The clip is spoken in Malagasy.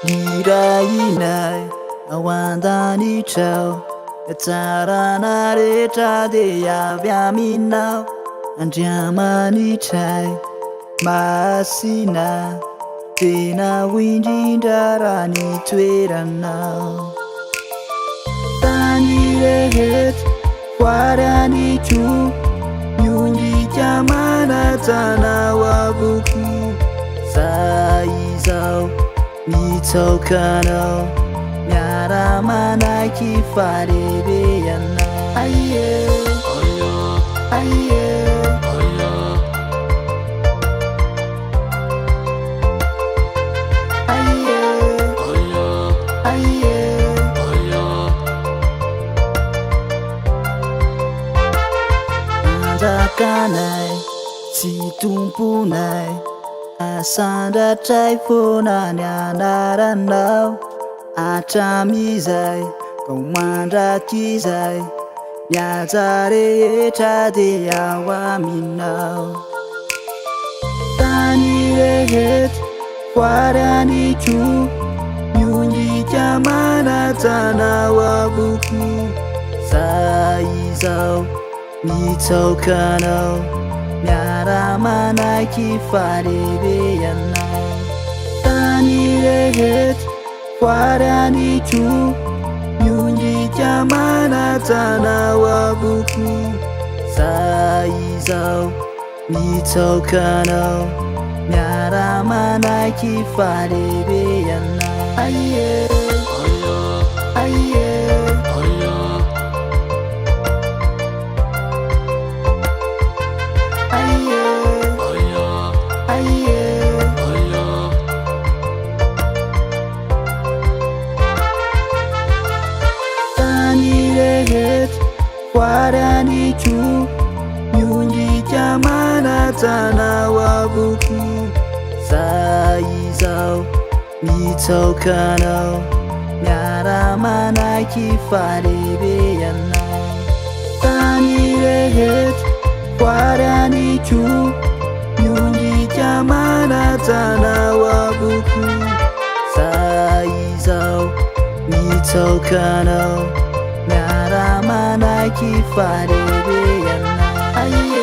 Girainai awandani chao Etarana recha de yaviaminao Andiamani chai Masina Tena windindarani tweranao Tani rehet Warani chu Nyundi jamana tana wabuku Saizao Mitokano Nyara mana kifare yana Aye Aye Aye Aye Andakanai Situmpunai Asanda taifuna nyandarandao Atamizai Komanda kizai Nyazare etade yawaminao Tani rehet Warani chu Nyundi jamana tana wabuku Saizao Mitokano Nyara mana kifare yana Tani rehet Warani chu Nyundi jamana tana wabuku Saizao Mitokano Nyara mana kifare yana Aye Aye Warani chu Nyundi jamana tana wabuku Saizao Mitokano Nyara mana kifare yana Tani rehet Warani chu Nyundi jamana tana wabuku Saizao Mitokano Nyara mana kifare yana Aye